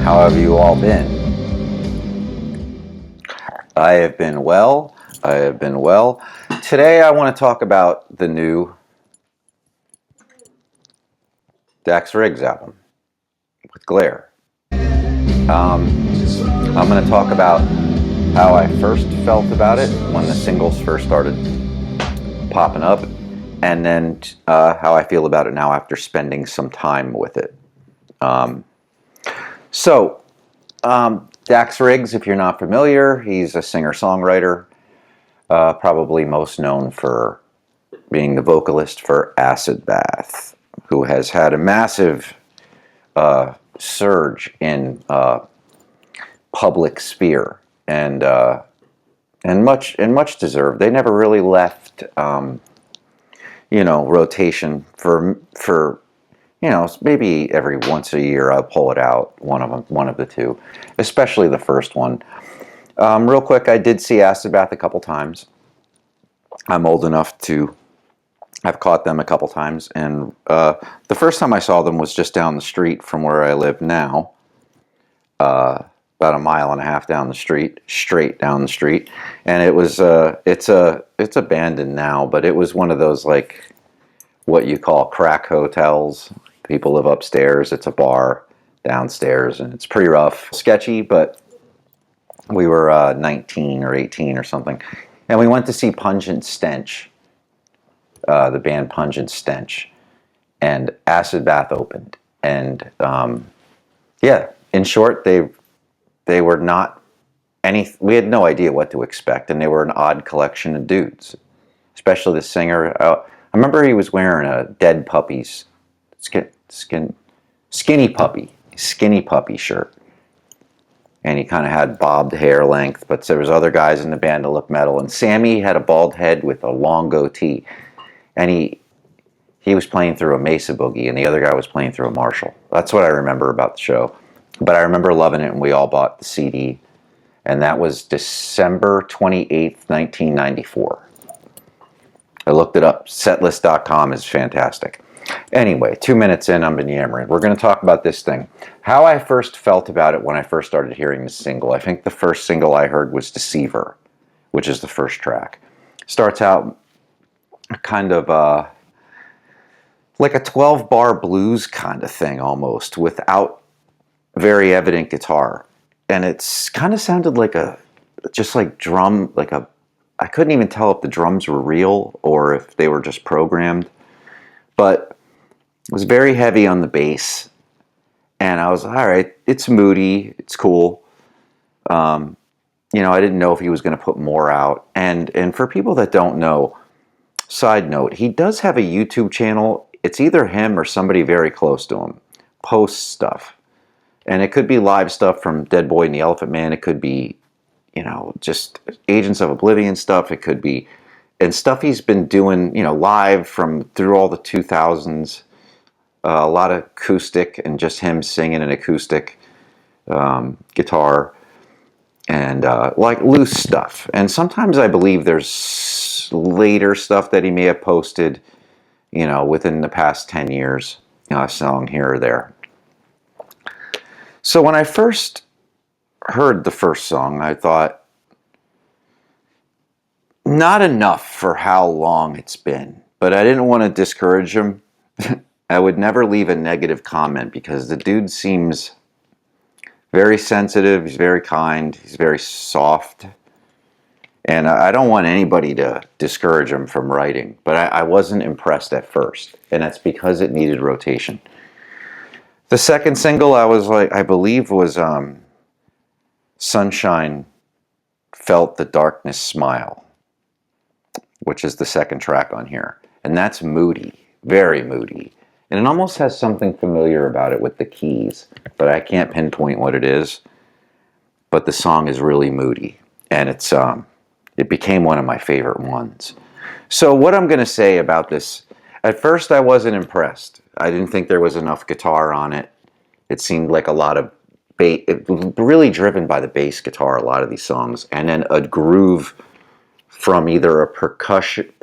How have you all been? I have been well. I have been well. Today I want to talk about the new DAX RIGGS album with Glare. I'm going to talk about how I first felt about it when the singles first started popping up, and then how I feel about it now after spending some time with it. DAX RIGGS, if you're not familiar, he's a singer-songwriter, probably most known for being the vocalist for Acid Bath, who has had a massive surge in public sphere and much deserved. They never really left, rotation for maybe every once a year I'll pull it out, one of the two, especially the first one. Real quick, I did see Acid Bath a couple times. I'm old enough to have caught them a couple times, and the first time I saw them was just down the street from where I live now, about a mile and a half down the street, straight down the street, and it was it's abandoned now, but it was one of those, like, what you call crack hotels. People live upstairs. It's a bar downstairs, and it's pretty rough, sketchy, but we were 19 or 18 or something, and we went to see Pungent Stench, the band Pungent Stench, and Acid Bath opened, and in short, they were not we had no idea what to expect, and they were an odd collection of dudes, especially the singer. I remember he was wearing a Dead Puppies skinny puppy shirt, and he kind of had bobbed hair length, but there was other guys in the band that looked metal, and Sammy had a bald head with a long goatee, and he was playing through a Mesa Boogie, and the other guy was playing through a Marshall. That's what I remember about the show, but I remember loving it, and we all bought the CD, and that was December 28th, 1994. I looked it up. Setlist.com is fantastic. Anyway, 2 minutes in, I've been yammering. We're going to talk about this thing. How I first felt about it when I first started hearing the single. I think the first single I heard was Deceiver, which is the first track. Starts out kind of like a 12-bar blues kind of thing almost, without very evident guitar. And it's kind of sounded like I couldn't even tell if the drums were real or if they were just programmed, but it was very heavy on the bass, and I was, all right, it's moody, it's cool. I didn't know if he was going to put more out, and for people that don't know, side note, he does have a YouTube channel. It's either him or somebody very close to him posts stuff, and it could be live stuff from Dead Boy and the Elephant Man, it could be just Agents of Oblivion stuff. It could be, and stuff he's been doing, live from through all the 2000s. A lot of acoustic and just him singing an acoustic guitar and like loose stuff. And sometimes I believe there's later stuff that he may have posted, within the past 10 years, a song here or there. So when I first heard the first song, I thought, not enough for how long it's been, but I didn't want to discourage him. I would never leave a negative comment because the dude seems very sensitive, he's very kind, he's very soft, and I don't want anybody to discourage him from writing, but I wasn't impressed at first, and that's because it needed rotation. The second single I believe was Sunshine Felt the Darkness Smile, which is the second track on here. And that's moody, very moody. And it almost has something familiar about it with the keys, but I can't pinpoint what it is. But the song is really moody, and it became one of my favorite ones. So what I'm going to say about this, at first I wasn't impressed. I didn't think there was enough guitar on it. It seemed like a lot of really driven by the bass guitar, a lot of these songs, and then a groove from either a percussion,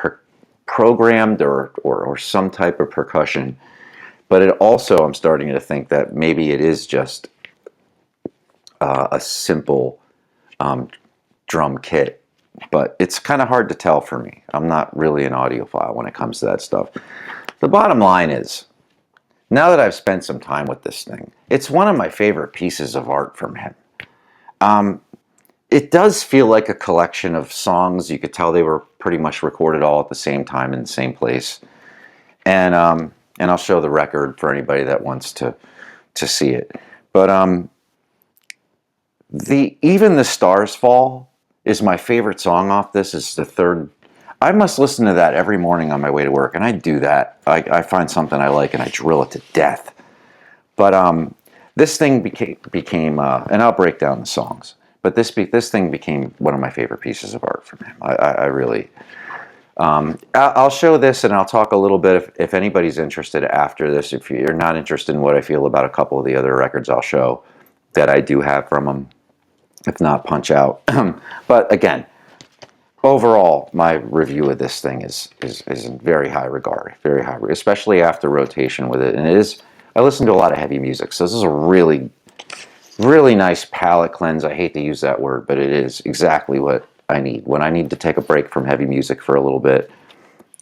programmed or some type of percussion. But it also, I'm starting to think that maybe it is just a simple drum kit, but it's kind of hard to tell for me. I'm not really an audiophile when it comes to that stuff. The bottom line is, now that I've spent some time with this thing, it's one of my favorite pieces of art from him. It does feel like a collection of songs. You could tell they were pretty much recorded all at the same time in the same place. And I'll show the record for anybody that wants to see it. But Even the Stars Fall is my favorite song off this. It's the third. I must listen to that every morning on my way to work, and I do that. I find something I like and I drill it to death. But this thing became and I'll break down the songs. But this thing became one of my favorite pieces of art from him. I really. I'll show this and I'll talk a little bit if anybody's interested after this. If you're not interested in what I feel about a couple of the other records, I'll show that I do have from him. If not, punch out. But again, overall, my review of this thing is in very high regard, very high, especially after rotation with it. And it is. I listen to a lot of heavy music, so this is a really, really nice palate cleanse. I hate to use that word, but it is exactly what I need when I need to take a break from heavy music for a little bit,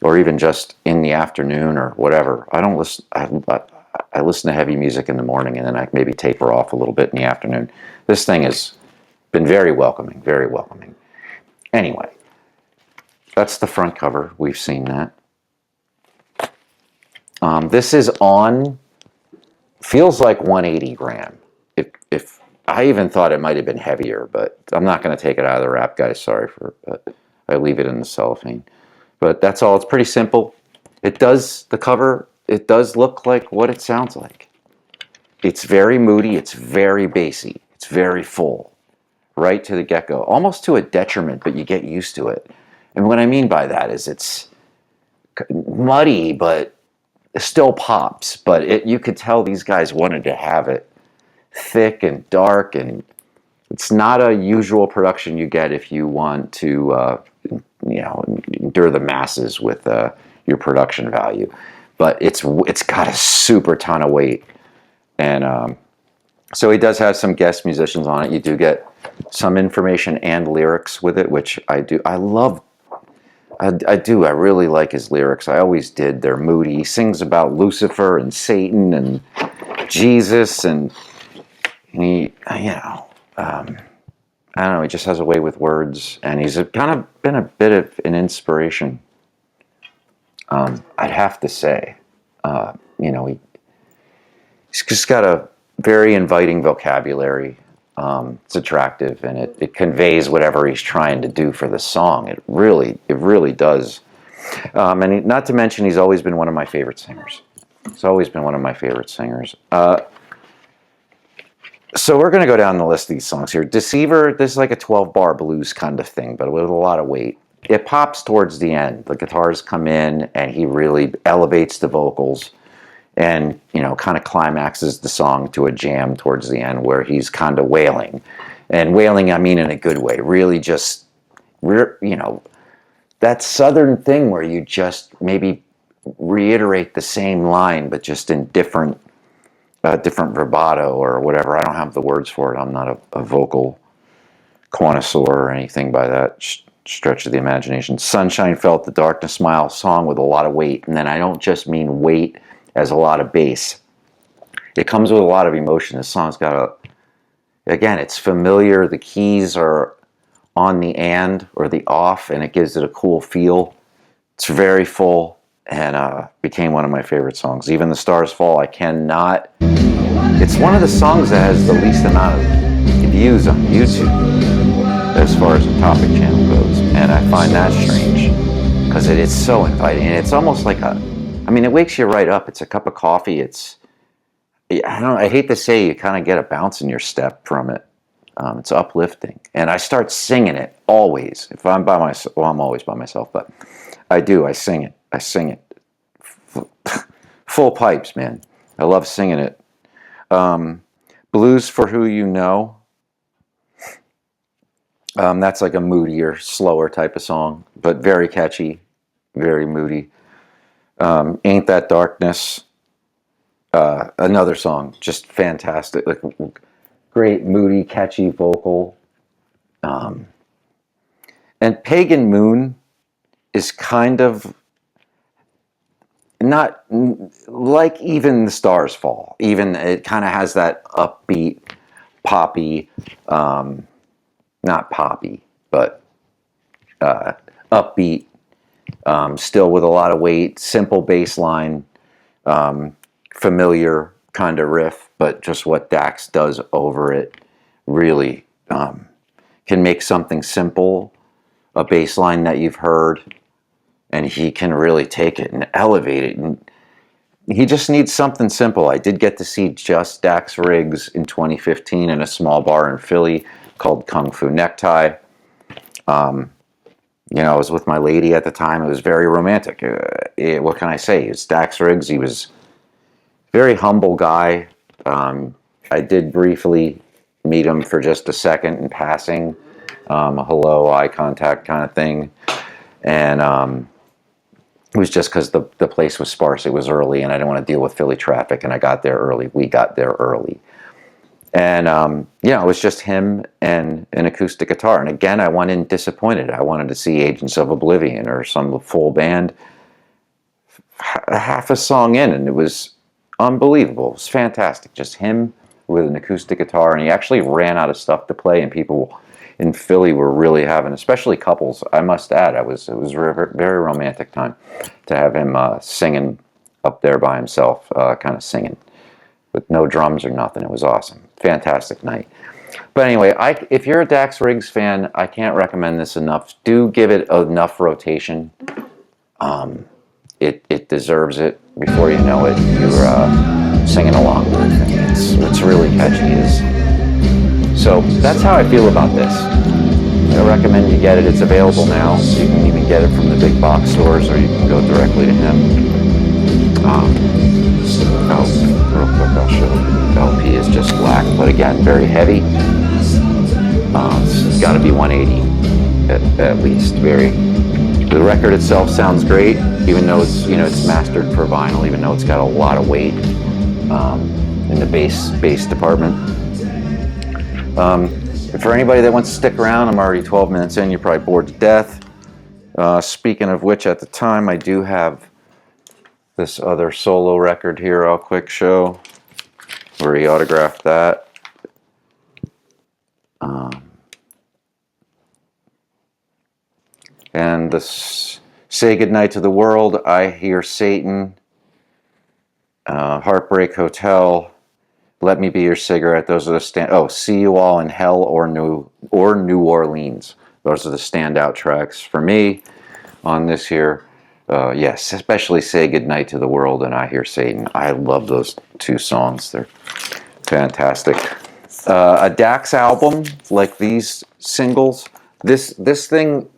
or even just in the afternoon or whatever. I don't listen. I listen to heavy music in the morning, and then I maybe taper off a little bit in the afternoon. This thing has been very welcoming, very welcoming. Anyway, that's the front cover. We've seen that. This is on. Feels like 180 gram. If I even thought it might have been heavier, but I'm not going to take it out of the wrap, guys. Sorry but I leave it in the cellophane. But that's all. It's pretty simple. The cover, it does look like what it sounds like. It's very moody. It's very bassy. It's very full, right to the get-go. Almost to a detriment, but you get used to it. And what I mean by that is it's muddy, but it still pops. But you could tell these guys wanted to have it thick and dark, and it's not a usual production you get if you want to endure the masses with your production value. But it's got a super ton of weight, and so he does have some guest musicians on it. You do get some information and lyrics with it, which I do. I love. I do. I really like his lyrics. I always did. They're moody. He sings about Lucifer and Satan and Jesus, and he, I don't know. He just has a way with words, and he's kind of been a bit of an inspiration. I'd have to say, he's just got a very inviting vocabulary. It's attractive, and it conveys whatever he's trying to do for the song. It really does. And not to mention, he's always been one of my favorite singers. He's always been one of my favorite singers. So we're going to go down the list of these songs here. Deceiver, this is like a 12-bar blues kind of thing, but with a lot of weight. It pops towards the end. The guitars come in, and he really elevates the vocals. And, kind of climaxes the song to a jam towards the end where he's kind of wailing. And wailing, I mean in a good way. Really just, that southern thing where you just maybe reiterate the same line, but just in different vibrato or whatever. I don't have the words for it. I'm not a vocal connoisseur or anything by that stretch of the imagination. Sunshine Felt, the Darkness Smile, song with a lot of weight. And then I don't just mean weight as a lot of bass. It comes with a lot of emotion. This song's got again, it's familiar. The keys are on the and or the off, and it gives it a cool feel. It's very full, and became one of my favorite songs. Even the Stars Fall, I cannot. It's one of the songs that has the least amount of views on YouTube as far as the topic channel goes, and I find that strange because it is so inviting, and it's almost like it wakes you right up. It's a cup of coffee. I hate to say, you kind of get a bounce in your step from it. It's uplifting. And I start singing it always. If I'm by myself, well, I'm always by myself, but I do. I sing it. I sing it. Full pipes, man. I love singing it. Blues for Who You Know. That's like a moodier, slower type of song, but very catchy, very moody. Ain't That Darkness, another song, just fantastic. Like, great, moody, catchy vocal. And Pagan Moon is kind of not like Even the Stars Fall. Even it kind of has that upbeat, poppy, not poppy, but upbeat, still with a lot of weight, simple bass line, familiar kind of riff, but just what Dax does over it really can make something simple, a bass line that you've heard, and he can really take it and elevate it. And he just needs something simple. I did get to see just Dax Riggs in 2015 in a small bar in Philly called Kung Fu Necktie. You know, I was with my lady at the time. It was very romantic. What can I say? It's Dax Riggs. He was a very humble guy. I did briefly meet him for just a second in passing, a hello, eye contact kind of thing. And it was just because the place was sparse. It was early, and I didn't want to deal with Philly traffic, and I got there early. We got there early. And, it was just him and an acoustic guitar. And again, I went in disappointed. I wanted to see Agents of Oblivion or some full band. Half a song in, and it was unbelievable. It was fantastic. Just him with an acoustic guitar. And he actually ran out of stuff to play, and people in Philly were really having, especially couples, I must add, it was a very romantic time to have him singing up there by himself, kind of singing with no drums or nothing. It was awesome. Fantastic night. But anyway, if you're a Dax Riggs fan, I can't recommend this enough. Do give it enough rotation. It deserves it. Before you know it, you're singing along with it. It's really catchy. So that's how I feel about this. I recommend you get it. It's available now. You can even get it from the big box stores, or you can go directly to him. Real quick, I'll show you. The LP is just black, but again, very heavy. It's got to be 180 at least. The record itself sounds great, even though it's mastered for vinyl, even though it's got a lot of weight in the bass department. For anybody that wants to stick around, I'm already 12 minutes in. You're probably bored to death. Speaking of which, at the time, I do have this other solo record here I'll quick show, where he autographed that. And this Say Goodnight to the World, I Hear Satan, Heartbreak Hotel, Let Me Be Your Cigarette. Those are the See You All in Hell or New Orleans. Those are the standout tracks for me on this here. Yes, especially Say Goodnight to the World and I Hear Satan. I love those two songs. They're fantastic. A Dax album like these singles, this thing,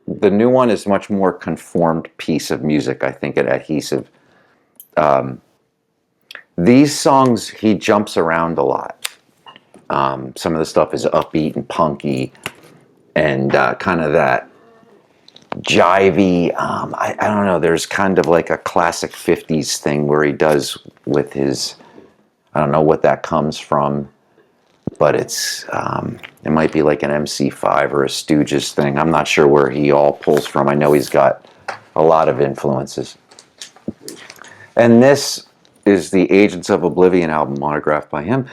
the new one is much more conformed piece of music. I think it adhesive. These songs, he jumps around a lot. Some of the stuff is upbeat and punky, and kind of that jivey. I don't know. There's kind of like a classic '50s thing where he does with his. I don't know what that comes from, but it might be like an MC5 or a Stooges thing. I'm not sure where he all pulls from. I know he's got a lot of influences. And this is the Agents of Oblivion album autographed by him.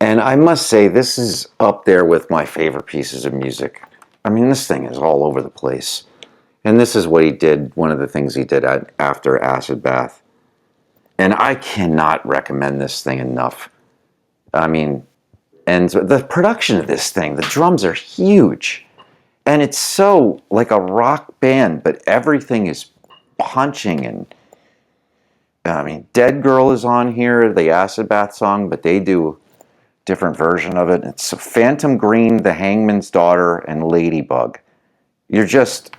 And I must say, this is up there with my favorite pieces of music. I mean, this thing is all over the place. And this is what he did, one of the things he did after Acid Bath. And I cannot recommend this thing enough. I mean, and the production of this thing, the drums are huge. And it's so like a rock band, but everything is punching. And I mean, Dead Girl is on here, the Acid Bath song, but they do a different version of it. It's Phantom Green, The Hangman's Daughter, and Ladybug. You're just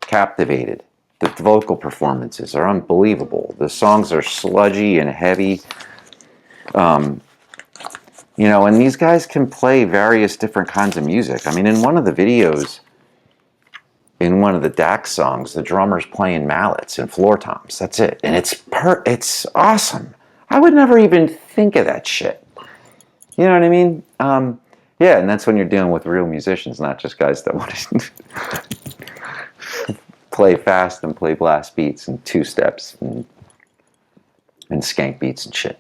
captivated. The vocal performances are unbelievable. The songs are sludgy and heavy. And these guys can play various different kinds of music. I mean, in one of the videos, in one of the Dax songs, the drummer's playing mallets and floor toms. That's it. And it's awesome. I would never even think of that shit. You know what I mean? Yeah, and that's when you're dealing with real musicians, not just guys that want to play fast and play blast beats and two steps and skank beats and shit.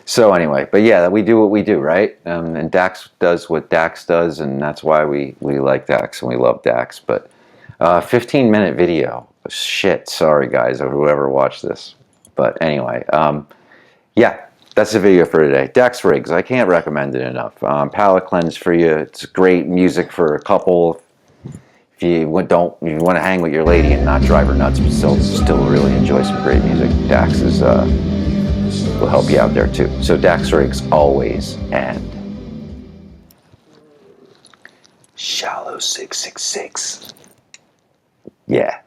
So anyway, but yeah, we do what we do, right? And DAX does what DAX does, and that's why we like DAX and we love DAX. But 15-minute video. Shit, sorry guys, or whoever watched this. But anyway, yeah, that's the video for today. DAX RIGGS, I can't recommend it enough. Palette cleanse for you. It's great music for a couple. If you want to hang with your lady and not drive her nuts, but still really enjoy some great music, DAX will help you out there too. So DAX RIGGS always, and Shallow 666. Yeah.